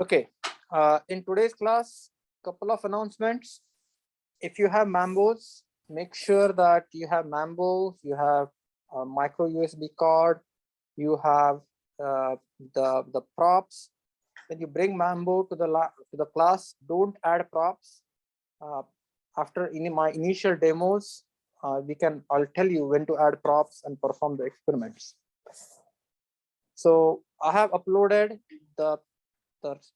Okay, in today's class, couple of announcements. If you have Mambos, make sure that you have Mambos, you have a micro USB card, you have the props. When you bring Mambo to the class, don't add props. After my initial demos, I'll tell you when to add props and perform the experiments. So I have uploaded the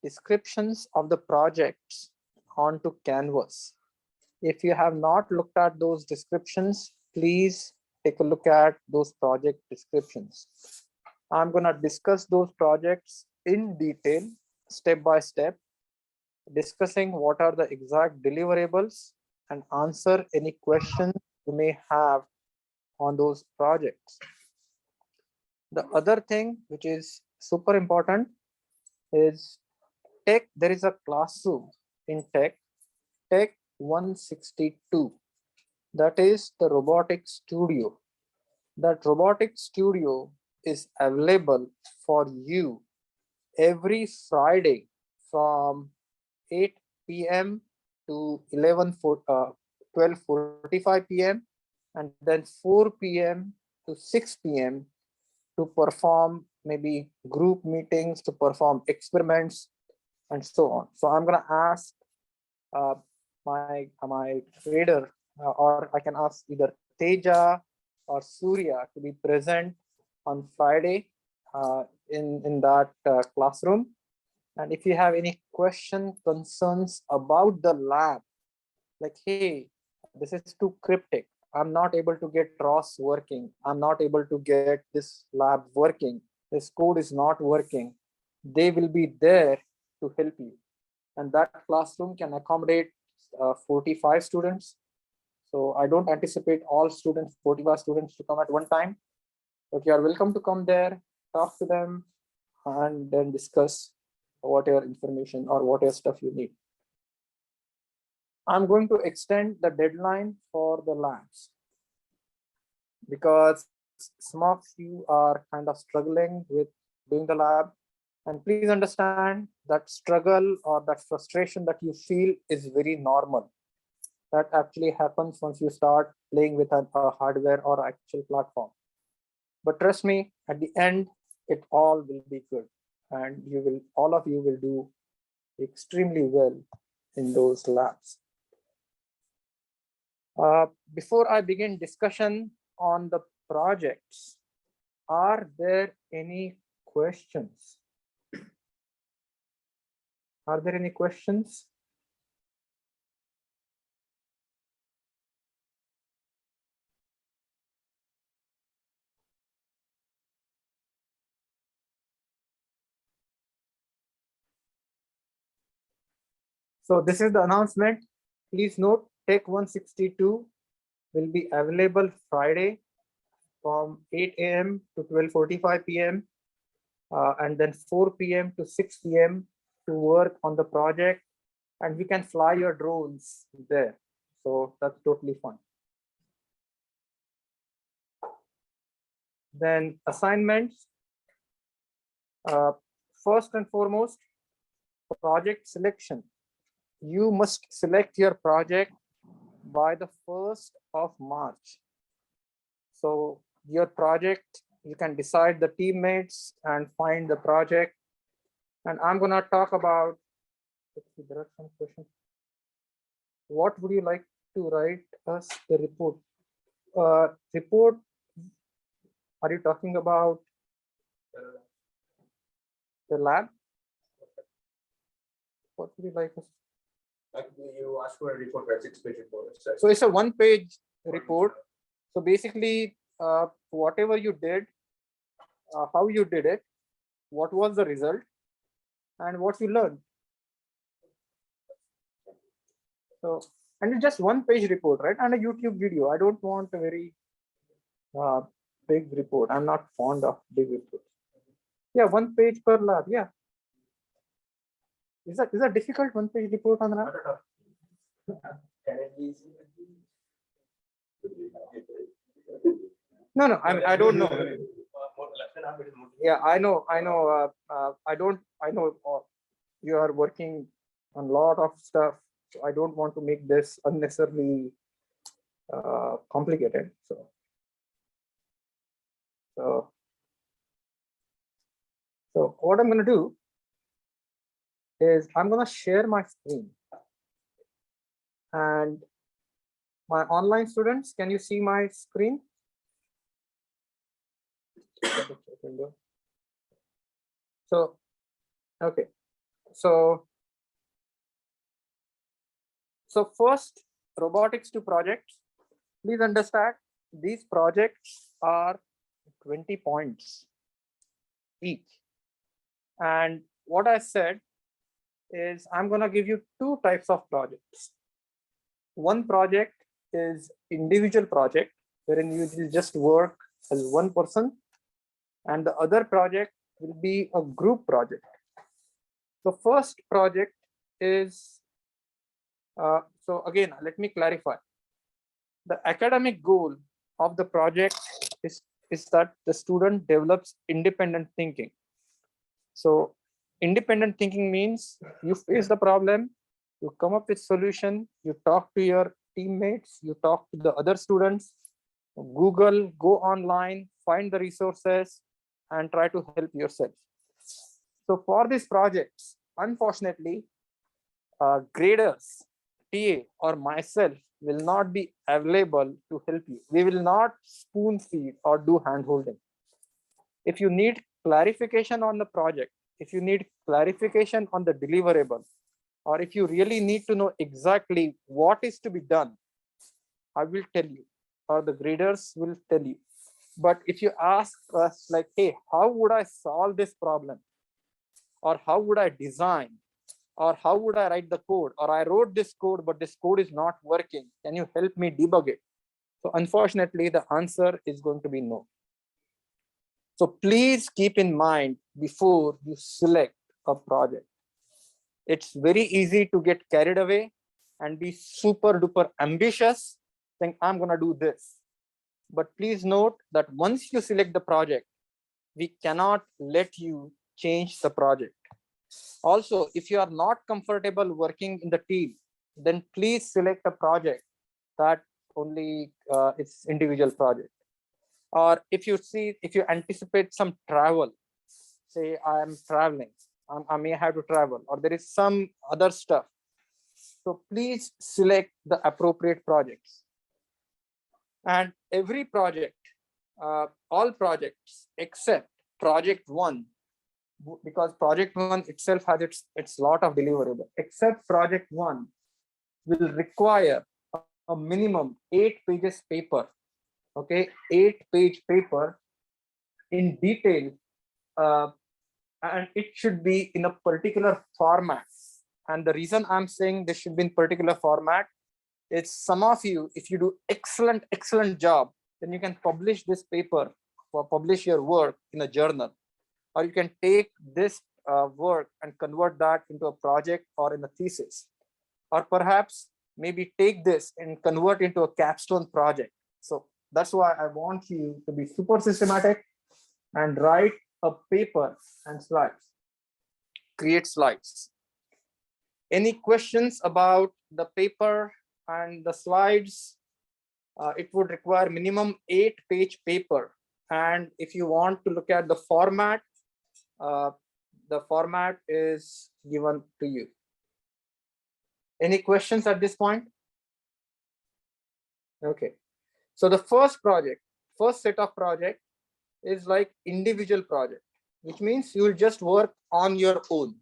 descriptions of the projects onto Canvas. If you have not looked at those descriptions, please take a look at those project descriptions. I'm going to discuss those projects in detail, step by step, discussing what are the exact deliverables and answer any questions you may have on those projects. The other thing which is super important is tech. There is a classroom in tech 162. That is the Robotics Studio. That Robotics Studio is available for you every Friday from 8 p.m. to 12:45 p.m. and then 4 p.m. to 6 p.m. to perform maybe group meetings, to perform experiments, and so on. So I'm going to ask my trader, or I can ask either Teja or Surya to be present on Friday in that classroom. And if you have any concerns about the lab, like, hey, this is too cryptic, I'm not able to get ROS working, I'm not able to get this lab working, this code is not working, they will be there to help you. And that classroom can accommodate 45 students. So I don't anticipate all students, 45 students, to come at one time, but you are welcome to come there, talk to them, and then discuss whatever information or whatever stuff you need. I'm going to extend the deadline for the labs because some of you are kind of struggling with doing the lab. And please understand that struggle or that frustration that you feel is very normal. That actually happens once you start playing with a hardware or actual platform. But trust me, at the end, it all will be good. And all of you will do extremely well in those labs. Before I begin discussion on the projects, are there any questions? Are there any questions? So this is the announcement. Please note, Tech 162 will be available Friday from 8 a.m. to 12:45 p.m. And then 4 p.m. to 6 p.m. to work on the project, and we can fly your drones there. So that's totally fine. Then assignments. First and foremost, project selection. You must select your project by the 1st of March. So your project, you can decide the teammates and find the project. And I'm going to talk about, let's see, there are some questions. What would you like to write us the report? Report, are you talking about the lab? What would you like us? You asked for a report, right? 6-page report. So it's a 1-page report. So basically, whatever you did, how you did it, what was the result, and what you learned. So, and it's just 1-page report, right? And a YouTube video. I don't want a very big report. I'm not fond of big reports. Yeah, 1 page per lab. Yeah. Is that difficult 1-page report on lab? No, I don't know. Yeah, I know. I know. you are working on a lot of stuff. So I don't want to make this unnecessarily complicated. So what I'm going to do is I'm going to share my screen. And my online students, can you see my screen? So, okay. So first, robotics to projects. Please understand, these projects are 20 points each. And what I said is I'm going to give you two types of projects. One project is individual project, wherein you will just work as one person, and the other project will be a group project. The first project is, so again, let me clarify. The academic goal of the project is that the student develops independent thinking. So independent thinking means you face the problem, you come up with solution, you talk to your teammates, you talk to the other students, Google, go online, find the resources, and try to help yourself. So for these projects, unfortunately, graders, TA, or myself will not be available to help you. We will not spoon feed or do hand holding. If you need clarification on the project, if you need clarification on the deliverable, or if you really need to know exactly what is to be done, I will tell you, or the graders will tell you. But if you ask us like, hey, how would I solve this problem? Or how would I design? Or how would I write the code? Or I wrote this code, but this code is not working. Can you help me debug it? So unfortunately, the answer is going to be no. So please keep in mind before you select a project. It's very easy to get carried away and be super duper ambitious, saying, I'm going to do this. But please note that once you select the project, we cannot let you change the project. Also, if you are not comfortable working in the team, then please select a project that only it's individual project. Or if you anticipate some travel, say I am traveling, I may have to travel, or there is some other stuff. So please select the appropriate projects. And every project, all projects except project one, because project one itself has its lot of deliverable, except project one will require a minimum 8 pages paper. Okay, 8-page paper in detail, and it should be in a particular format. And the reason I'm saying this should be in particular format is some of you, if you do excellent job, then you can publish this paper or publish your work in a journal, or you can take this work and convert that into a project or in a thesis, or perhaps maybe take this and convert into a capstone project. So that's why I want you to be super systematic and write a paper and slides, create slides. Any questions about the paper and the slides? It would require minimum 8-page paper. And if you want to look at the format is given to you. Any questions at this point? Okay. So the first set of project is like individual project, which means you will just work on your own.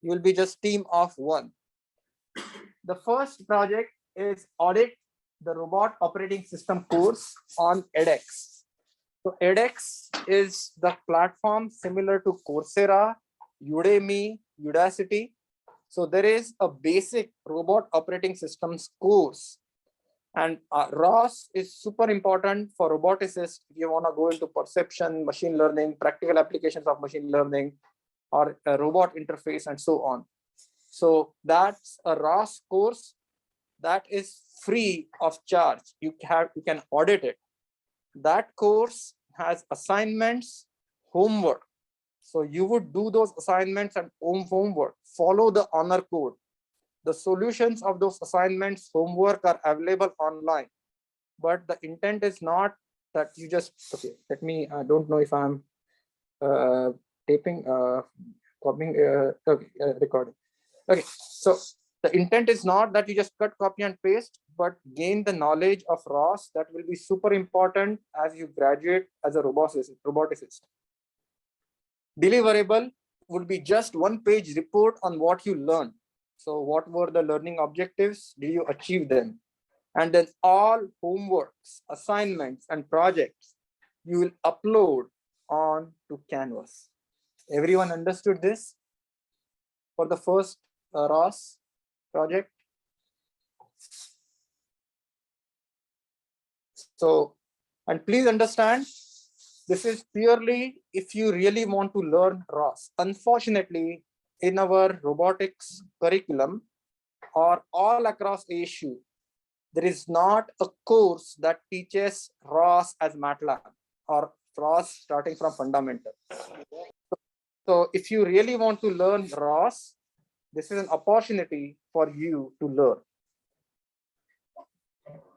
You will be just team of one. The first project is audit the robot operating system course on edX. So edX is the platform similar to Coursera, Udemy, Udacity. So there is a basic robot operating systems course. And ROS is super important for roboticists if you want to go into perception, machine learning, practical applications of machine learning, or a robot interface, and so on. So that's a ROS course that is free of charge. You can audit it. That course has assignments, homework, So you would do those assignments and homework, follow the honor code. The solutions of those assignments, homework are available online. But the intent is not that you just, okay, let me, I don't know if I'm taping, copying, okay, recording. Okay, so the intent is not that you just cut, copy and paste, but gain the knowledge of ROS that will be super important as you graduate as a roboticist. Deliverable would be just one-page report on what you learned. So what were the learning objectives? Did you achieve them? And then all homeworks, assignments, and projects you will upload on to Canvas. Everyone understood this for the first ROS project? So, and please understand, this is purely if you really want to learn ROS. Unfortunately, in our robotics curriculum or all across ASU, there is not a course that teaches ROS as MATLAB or ROS starting from fundamental. So if you really want to learn ROS, this is an opportunity for you to learn.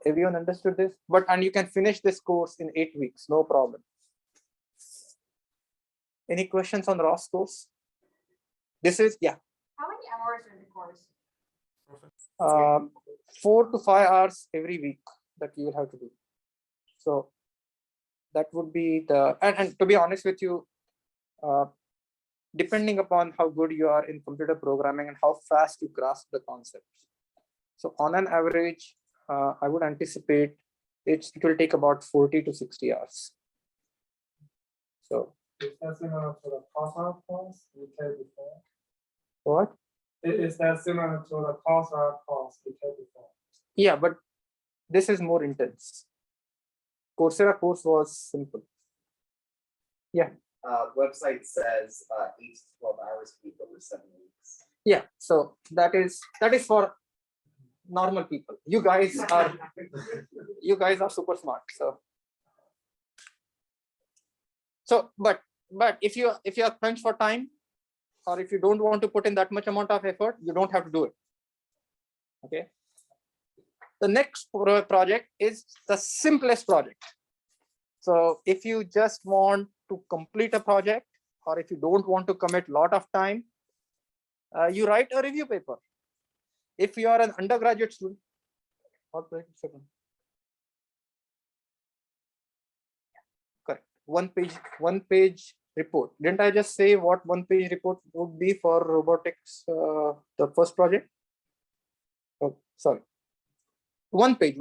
Everyone understood this? And you can finish this course in 8 weeks, no problem. Any questions on ROS course? This is, yeah. How many hours are the course? 4 to 5 hours every week that you will have to do. So that would be the, and to be honest with you, depending upon how good you are in computer programming and how fast you grasp the concepts. So on an average, I would anticipate it will take about 40 to 60 hours. So is that similar to the course course we had before? what? Is that similar to the course we had before? Yeah, but this is more intense. Coursera course was simple. Yeah. Website says 8 to 12 hours a week over 7 weeks. Yeah, so that is for normal people. You guys are super smart. So but if you are crunched for time, or if you don't want to put in that much amount of effort, you don't have to do it. Okay. The next project is the simplest project. So if you just want to complete a project, or if you don't want to commit a lot of time, you write a review paper. If you are an undergraduate student, correct, one page report. Didn't I just say what one page report would be for robotics, the first project? Oh, sorry. One page.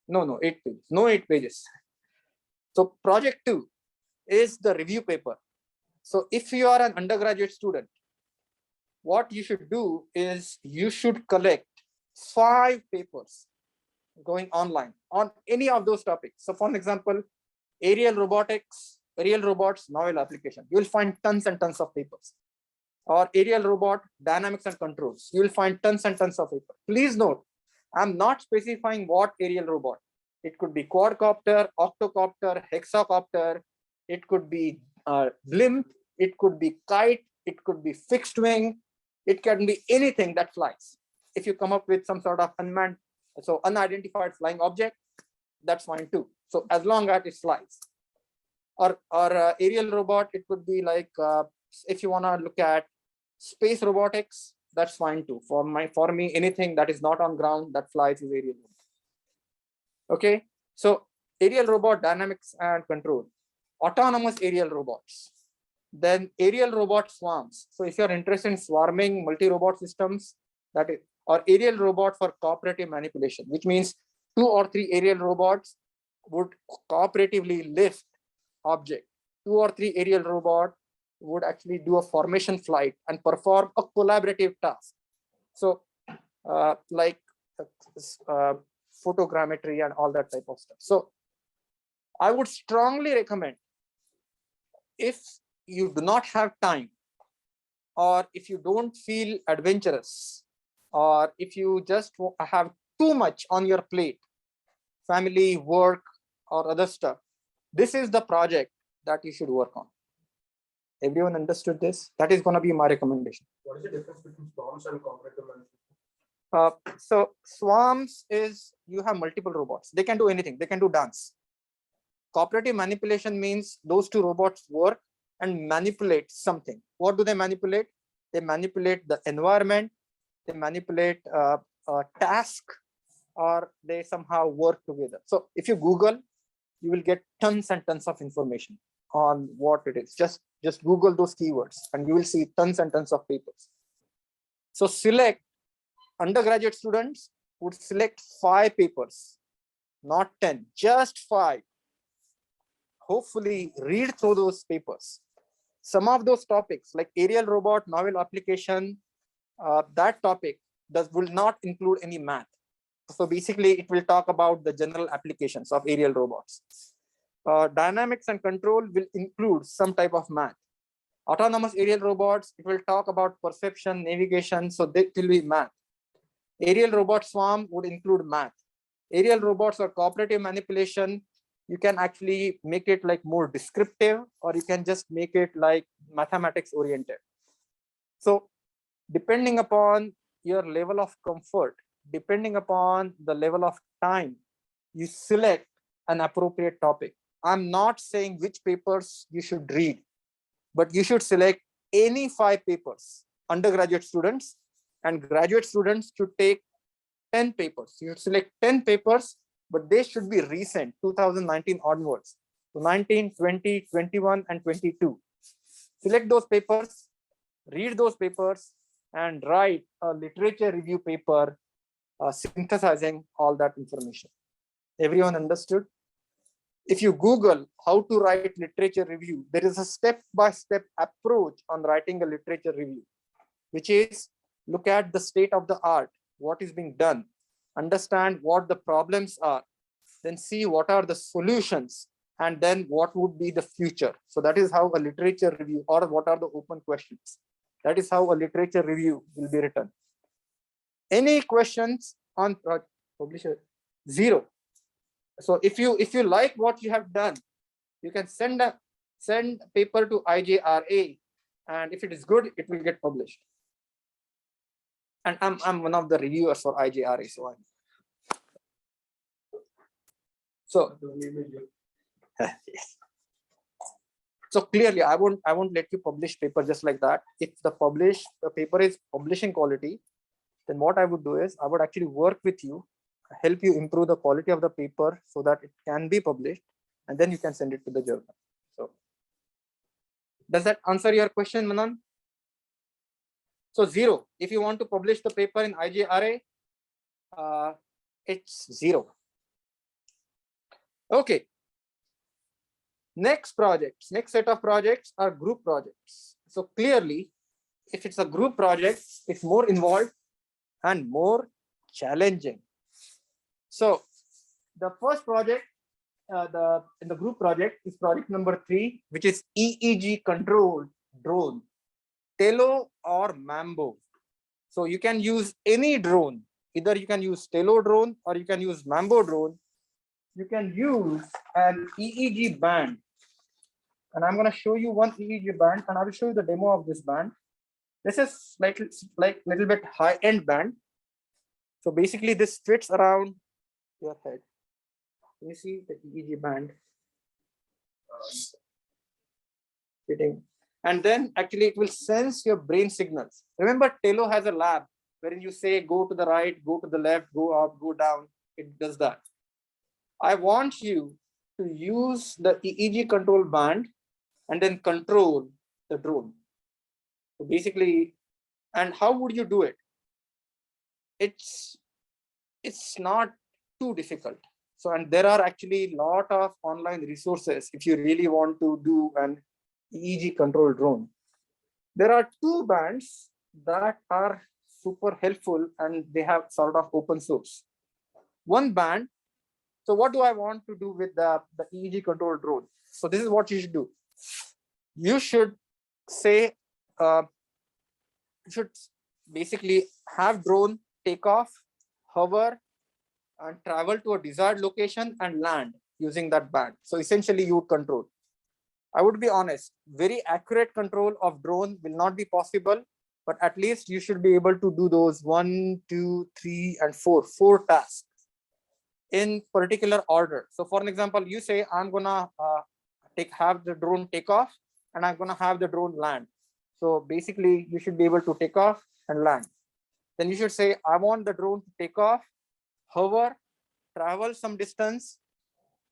No, 8 pages. No, 8 pages. So project 2 is the review paper. So if you are an undergraduate student, what you should do is you should collect 5 papers going online on any of those topics. So for example, aerial robotics, aerial robots, novel application. You will find tons and tons of papers. Or aerial robot, dynamics and controls. You will find tons and tons of papers. Please note, I'm not specifying what aerial robot. It could be quadcopter, octocopter, hexacopter. It could be blimp. It could be kite. It could be fixed wing. It can be anything that flies. If you come up with some sort of unmanned, so unidentified flying object, that's fine too. So as long as it flies. Or aerial robot, it could be like if you want to look at space robotics, that's fine too. For me, anything that is not on ground that flies is aerial robot. Okay, so aerial robot dynamics and control, autonomous aerial robots, then aerial robot swarms. So if you're interested in swarming multi-robot systems, that is, or aerial robot for cooperative manipulation, which means 2 or 3 aerial robots would cooperatively lift object. 2 or 3 aerial robot would actually do a formation flight and perform a collaborative task. So like photogrammetry and all that type of stuff. So I would strongly recommend, if you do not have time, or if you don't feel adventurous, or if you just have too much on your plate, family, work, or other stuff, this is the project that you should work on. Everyone understood this? That is going to be my recommendation. What is the difference between swarms and cooperative management? So swarms is you have multiple robots. They can do anything. They can do dance. Cooperative manipulation means those two robots work and manipulate something. What do they manipulate? They manipulate the environment. They manipulate a task, or they somehow work together. So if you Google, you will get tons and tons of information on what it is. Just Google those keywords and you will see tons and tons of papers. So select undergraduate students would select 5 papers, not 10, just 5. Hopefully read through those papers. Some of those topics like aerial robot, novel application, that topic will not include any math. So basically it will talk about the general applications of aerial robots. Dynamics and control will include some type of math. Autonomous aerial robots, it will talk about perception, navigation, so that will be math. Aerial robot swarm would include math. Aerial robots or cooperative manipulation, you can actually make it like more descriptive, or you can just make it like mathematics oriented. So depending upon your level of comfort, depending upon the level of time, you select an appropriate topic. I'm not saying which papers you should read, but you should select any 5 papers. Undergraduate students and graduate students should take 10 papers. You should select 10 papers, but they should be recent, 2019 onwards. So 19, 20, 21, and 22. Select those papers, read those papers, and write a literature review paper synthesizing all that information. Everyone understood? If you Google how to write literature review, there is a step-by-step approach on writing a literature review, which is look at the state of the art, what is being done, understand what the problems are, then see what are the solutions, and then what would be the future. So that is how a literature review, or what are the open questions. That is how a literature review will be written. Any questions on publisher? 0. So if you like what you have done, you can send paper to EGR, and if it is good, it will get published. And I'm one of the reviewers for EGR, so yes. So clearly, I won't let you publish paper just like that. If the paper is publishing quality, then what I would do is I would actually work with you, help you improve the quality of the paper so that it can be published, and then you can send it to the journal. So does that answer your question, Manan? So 0. If you want to publish the paper in EGR, it's 0. Okay. Next set of projects are group projects. So clearly, if it's a group project, it's more involved and more challenging. So the first project in the group project is project number 3, which is EEG Control Drone, Telo or Mambo. So you can use any drone. Either you can use Telo drone or you can use Mambo drone. You can use an EEG band. And I'm going to show you one EEG band, and I will show you the demo of this band. This is like little bit high-end band. So basically this fits around your head. You see the EEG band fitting. And then actually it will sense your brain signals. Remember, Telo has a lab wherein you say, go to the right, go to the left, go up, go down. It does that. I want you to use the EEG control band and then control the drone. So basically, and how would you do it? It's not too difficult. So, and there are actually a lot of online resources if you really want to do an EEG control drone. There are 2 bands that are super helpful, and they have sort of open source. One band. So what do I want to do with the EEG control drone? So this is what you should do. You should say, you should basically have drone take off, hover, and travel to a desired location and land using that band. So essentially you would control. I would be honest, very accurate control of drone will not be possible, but at least you should be able to do those 1, 2, 3, and 4 tasks in particular order. So for an example, you say, I'm gonna have the drone take off and I'm gonna have the drone land. So basically you should be able to take off and land. Then you should say, I want the drone to take off, hover, travel some distance,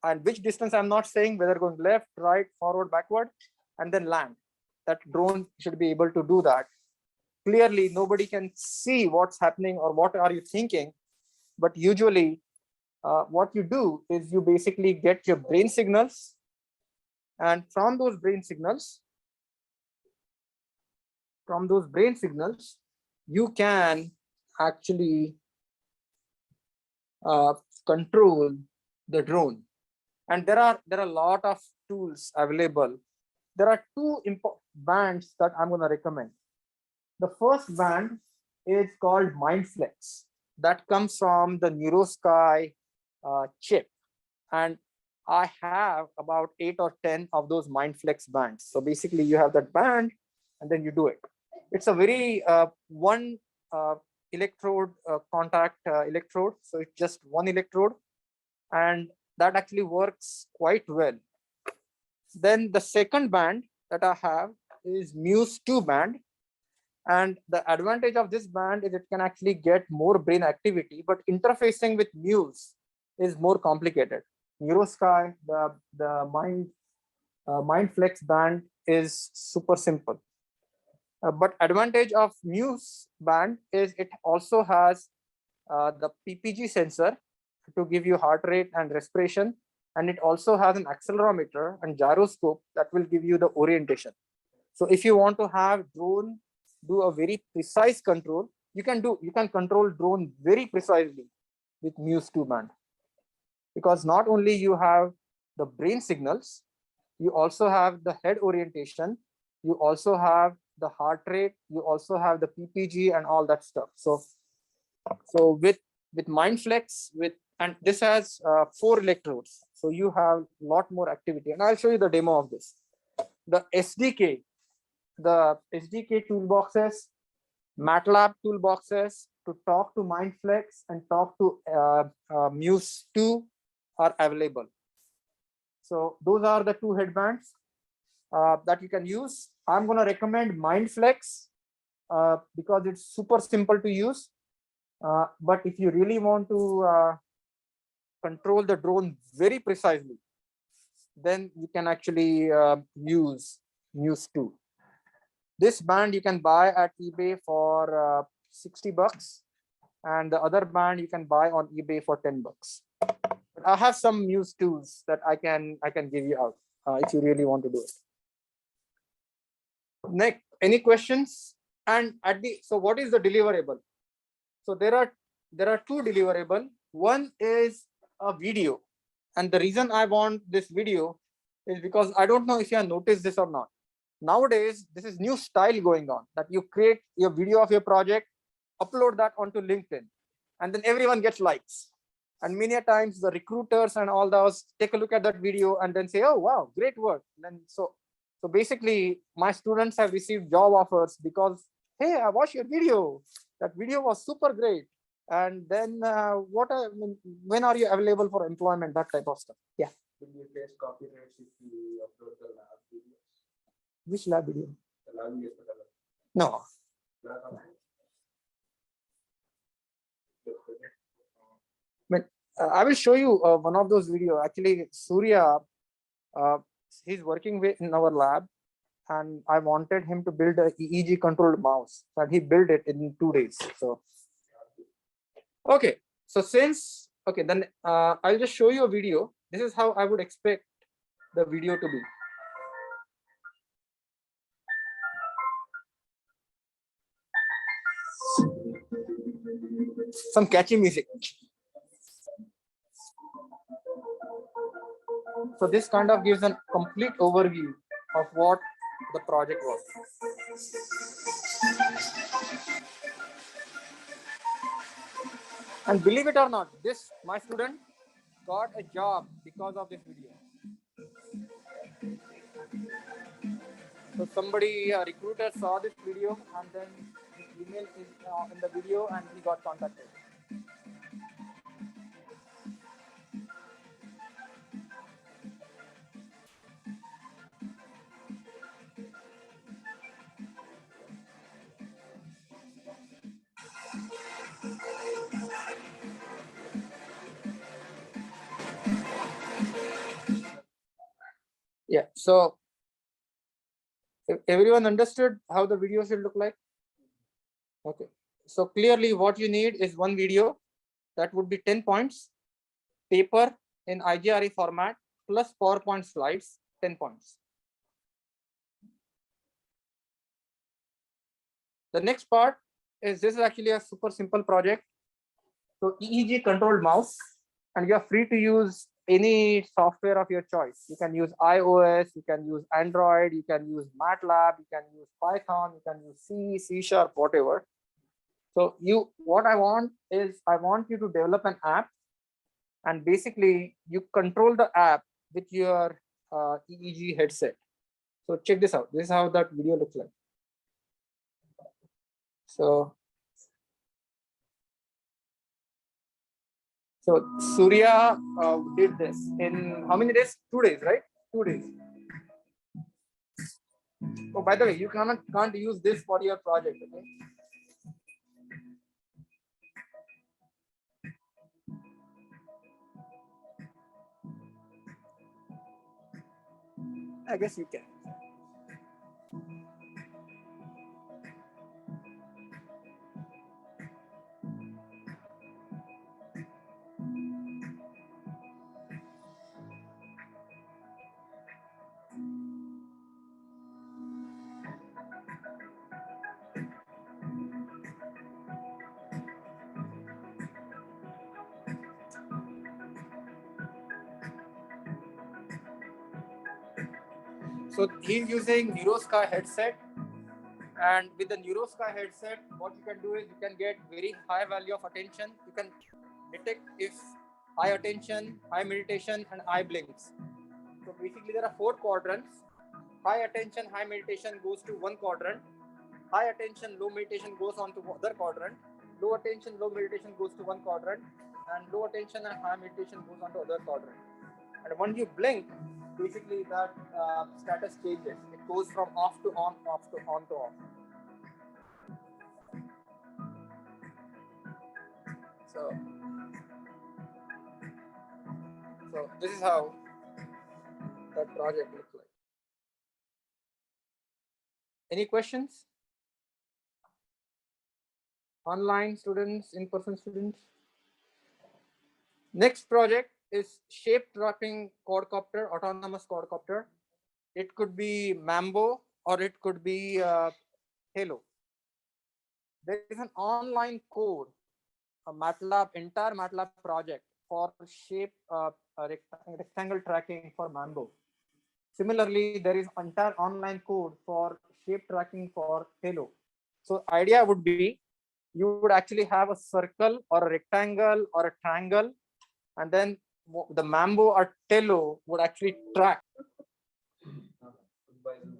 and which distance I'm not saying, whether going left, right, forward, backward, and then land. That drone should be able to do that. Clearly, nobody can see what's happening or what are you thinking, but usually what you do is you basically get your brain signals, and from those brain signals, you can actually control the drone. And there are a lot of tools available. There are two bands that I'm going to recommend. The first band is called MindFlex. That comes from the NeuroSky chip, and I have about 8 or 10 of those MindFlex bands. So basically, you have that band, and then you do it. It's a very one electrode contact electrode, so it's just one electrode, and that actually works quite well. Then the second band that I have is Muse 2 band. And the advantage of this band is it can actually get more brain activity, but interfacing with Muse is more complicated. NeuroSky, the MindFlex band is super simple. But advantage of Muse band is it also has the PPG sensor to give you heart rate and respiration. And it also has an accelerometer and gyroscope that will give you the orientation. So if you want to have drone do a very precise control, you can control drone very precisely with Muse 2 band, because not only you have the brain signals, you also have the head orientation, you also have the heart rate, you also have the PPG and all that stuff. So with MindFlex, and this has 4 electrodes, so you have a lot more activity, and I'll show you the demo of this. The SDK toolboxes, MATLAB toolboxes to talk to MindFlex and talk to Muse 2 are available. So those are the 2 headbands that you can use. I'm going to recommend MindFlex because it's super simple to use. But if you really want to control the drone very precisely, then you can actually use Muse 2. This band you can buy at eBay for $60, and the other band you can buy on eBay for $10. But I have some Muse tools that I can give you out if you really want to do it. Next, any questions? And so what is the deliverable? So there are 2 deliverable. One is a video, and the reason I want this video is because I don't know if you have noticed this or not. Nowadays, this is new style going on, that you create your video of your project, upload that onto LinkedIn, and then everyone gets likes. And many times the recruiters and all those take a look at that video and then say, oh, wow, great work. And then so basically my students have received job offers because, hey, I watched your video. That video was super great. And then when are you available for employment, that type of stuff. Yeah. Will you face copyrights if you upload the lab videos? Which lab video? The lab videos. No. I will show you one of those videos. Actually, Surya, he's working in our lab, and I wanted him to build a EEG controlled mouse, and he built it in 2 days. So, okay. So then I'll just show you a video. This is how I would expect the video to be. Some catchy music. So this kind of gives a complete overview of what the project was. And believe it or not, my student got a job because of this video. So somebody, a recruiter saw this video and then his email is in the video and he got contacted. Yeah, so if everyone understood how the video should look like? Okay, so clearly what you need is one video that would be 10 points, paper in EGR format plus PowerPoint slides, 10 points. The next part is this is actually a super simple project. So EEG controlled mouse, and you are free to use any software of your choice. You can use iOS, you can use Android, you can use MATLAB, you can use Python, you can use C, C#, whatever. So what I want is I want you to develop an app, and basically you control the app with your EEG headset. So check this out. This is how that video looks like. So Surya did this in how many days? 2 days, right? 2 days. Oh, by the way, you can't use this for your project, okay? I guess you can. So he's using NeuroSky headset, and with the NeuroSky headset, what you can do is you can get very high value of attention. You can detect if high attention, high meditation, and eye blinks. So basically, there are 4 quadrants. High attention, high meditation goes to one quadrant. High attention, low meditation goes on to other quadrant. Low attention, low meditation goes to one quadrant, and low attention and high meditation goes on to other quadrant. And when you blink, basically that status changes. It goes from off to on, off to on to off. So this is how that project looks like. Any questions? Online students, in-person students? Next project is shape tracking quadcopter, autonomous quadcopter. It could be Mambo or it could be Halo. There is an online code, a MATLAB, entire MATLAB project for shape rectangle tracking for Mambo. Similarly, there is entire online code for shape tracking for Halo. So idea would be you would actually have a circle or a rectangle or a triangle, and then the Mambo or Tello would actually track